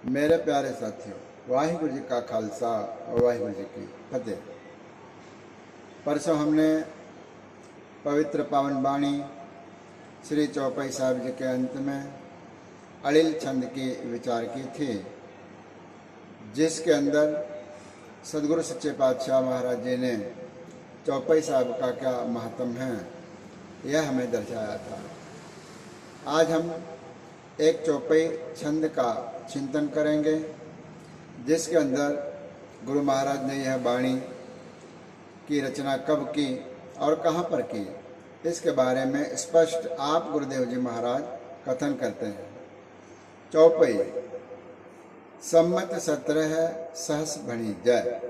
मेरे प्यारे साथियों, वाहिगुरु जी का खालसा और वाहिगुरु जी की फतेह। परसों हमने पवित्र पावन बाणी श्री चौपाई साहब जी के अंत में अड़िल छंद की विचार की थी, जिसके अंदर सदगुरु सच्चे पातशाह महाराज जी ने चौपाई साहब का क्या महत्व है यह हमें दर्शाया था। आज हम एक चौपाई छंद का चिंतन करेंगे, जिसके अंदर गुरु महाराज ने यह बाणी की रचना कब की और कहाँ पर की, इसके बारे में स्पष्ट आप गुरुदेव जी महाराज कथन करते हैं। चौपाई सम्मत 17 सहस भणी जय।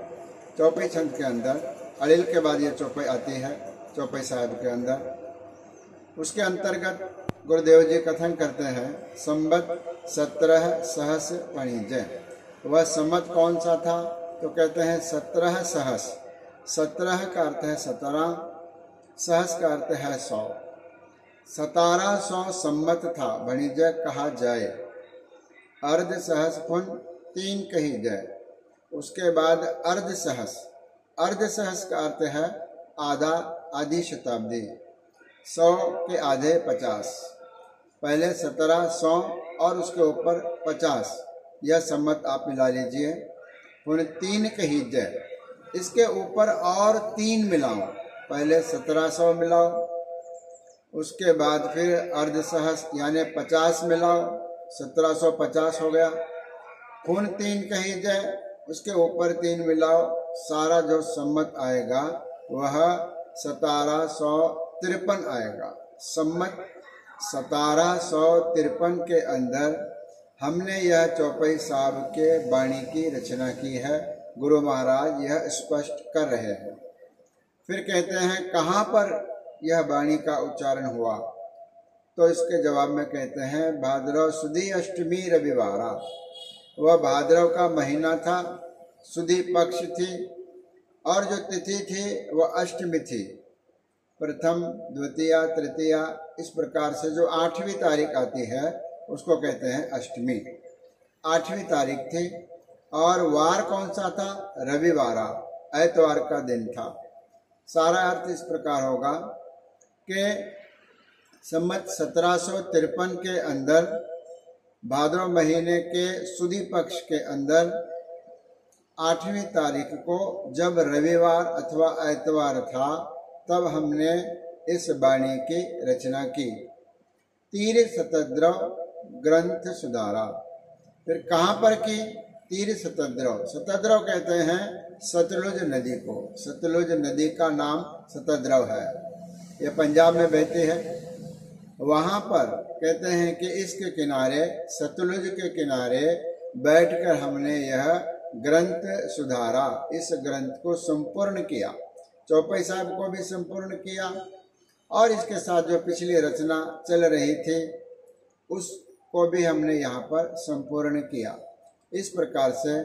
चौपाई छंद के अंदर अड़िल के बाद यह चौपाई आती है चौपाई साहब के अंदर। उसके अंतर्गत गुरुदेव जी कथन करते हैं, संबत 17 सहस भणी जय। वह संबत कौन सा था? तो कहते हैं 17 सहस। 17 का अर्थ है 17, सहस का अर्थ है 100। 1700 संबत था, भणी जय कहा जाए। अर्ध सहस पुन 3 कही जय। उसके बाद अर्ध सहस। अर्ध सहस का अर्थ है आधा, आधी शताब्दी। 100 के आधे 50। पहले 17, 100 और उसके ऊपर 50, यह सम्मत आप मिला लीजिए। पुन 3 कही जय। इसके ऊपर और 3 मिलाओ। पहले 1700 मिलाओ, उसके बाद फिर अर्ध सहस यानी 50 मिलाओ, 1750 हो गया। पुन 3 कही जय, उसके ऊपर 3 मिलाओ, सारा जो सम्मत आएगा वह 1753 आएगा। सम्मत 1753 के अंदर हमने यह चौपाई साहब के बाणी की रचना की है। गुरु महाराज यह स्पष्ट कर रहे हैं। फिर कहते हैं कहाँ पर यह बाणी का उच्चारण हुआ, तो इसके जवाब में कहते हैं भाद्रव सुदी अष्टमी रविवारा। वह भाद्रव का महीना था, सुदी पक्ष थी और जो तिथि थी वह अष्टमी थी। प्रथम, द्वितीया, तृतीया, इस प्रकार से जो 8वीं तारीख आती है उसको कहते हैं अष्टमी। 8वीं तारीख थी और वार कौन सा था? रविवारा, ऐतवार का दिन था। सारा अर्थ इस प्रकार होगा कि सम्मत 1753 के अंदर भाद्रव महीने के सुदी पक्ष के अंदर 8वीं तारीख को जब रविवार अथवा ऐतवार था, तब हमने इस बाणी की रचना की। तीर शतद्रव ग्रंथ सुधारा। फिर कहाँ पर की? तीर शतद्रव। शतद्रव कहते हैं सतलुज नदी को। सतलुज नदी का नाम शतद्रव है, यह पंजाब में बहती है। वहाँ पर कहते हैं कि इसके किनारे, सतलुज के किनारे बैठकर हमने यह ग्रंथ सुधारा। इस ग्रंथ को संपूर्ण किया। चौपाई साहब को भी संपूर्ण किया और इसके साथ जो पिछली रचना चल रही थी उसको भी हमने यहाँ पर संपूर्ण किया। इस प्रकार से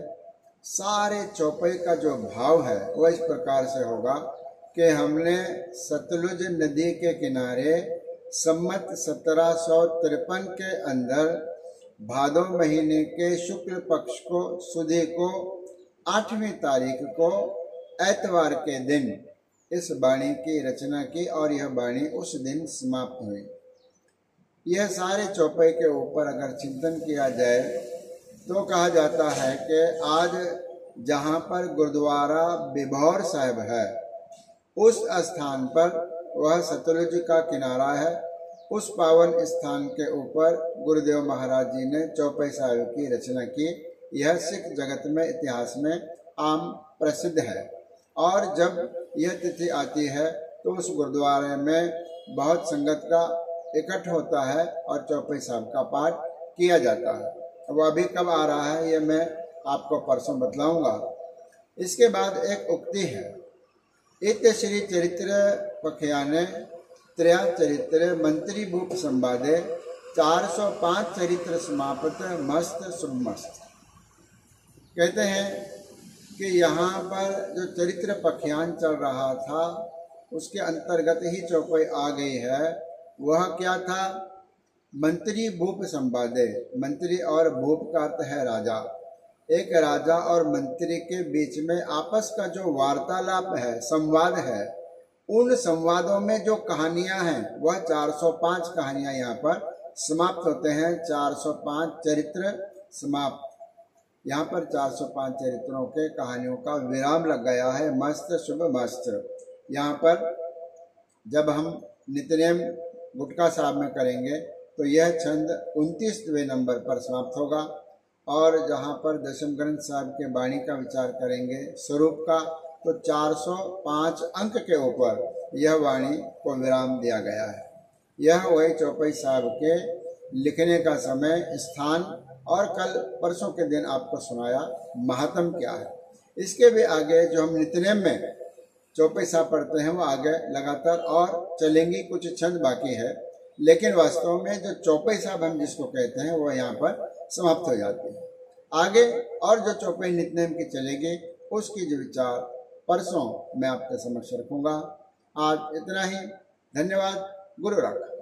सारे चौपाई का जो भाव है वह इस प्रकार से होगा कि हमने सतलुज नदी के किनारे सम्मत 1753 के अंदर भादव महीने के शुक्ल पक्ष को, सुदी को, 8वीं तारीख को, ऐतवार के दिन इस बाणी की रचना की और यह बाणी उस दिन समाप्त हुई। यह सारे चौपाई के ऊपर अगर चिंतन किया जाए तो कहा जाता है कि आज जहाँ पर गुरुद्वारा बिभौर साहिब है, उस स्थान पर वह सतलुज का किनारा है। उस पावन स्थान के ऊपर गुरुदेव महाराज जी ने चौपाई साहिब की रचना की। यह सिख जगत में, इतिहास में आम प्रसिद्ध है। और जब यह तिथि आती है तो उस गुरुद्वारे में बहुत संगत का इकट्ठ होता है और चौपाई साहब का पाठ किया जाता है। अब अभी कब आ रहा है यह मैं आपको परसों बतलाऊंगा। इसके बाद एक उक्ति है, इत श्री चरित्र पखयाने त्रया चरित्र मंत्री भूप संवादे 405 चरित्र समाप्त मस्त सुमस्त। कहते हैं कि यहाँ पर जो चरित्र पखयान चल रहा था उसके अंतर्गत ही चौपाई आ गई है। वह क्या था मंत्री भूप संवादे, मंत्री और भूप का अर्थ है राजा। एक राजा और मंत्री के बीच में आपस का जो वार्तालाप है, संवाद है, उन संवादों में जो कहानियां हैं वह 405 कहानियां यहाँ पर समाप्त होते हैं। 405 चरित्र समाप्त। यहाँ पर 405 चरित्रों के कहानियों का विराम लग गया है। मस्त शुभ मस्त। यहाँ पर जब हम नित्यनेम गुटका साहब में करेंगे तो यह छंद 29वें नंबर पर समाप्त होगा, और जहाँ पर दशम ग्रंथ साहब के वाणी का विचार करेंगे स्वरूप का, तो 405 अंक के ऊपर यह वाणी को विराम दिया गया है। यह वही चौपाई साहब के लिखने का समय, स्थान और कल परसों के दिन आपको सुनाया महात्म क्या है। इसके भी आगे जो हम नित्यनेम में चौपाई साहब पढ़ते हैं वो आगे लगातार और चलेंगी। कुछ छंद बाकी है, लेकिन वास्तव में जो चौपाई साहब हम जिसको कहते हैं वो यहाँ पर समाप्त हो जाती है। आगे और जो चौपाई नित्यनेम की चलेगी उसकी जो विचार परसों मैं आपके समक्ष रखूंगा। आज इतना ही। धन्यवाद। गुरु रख।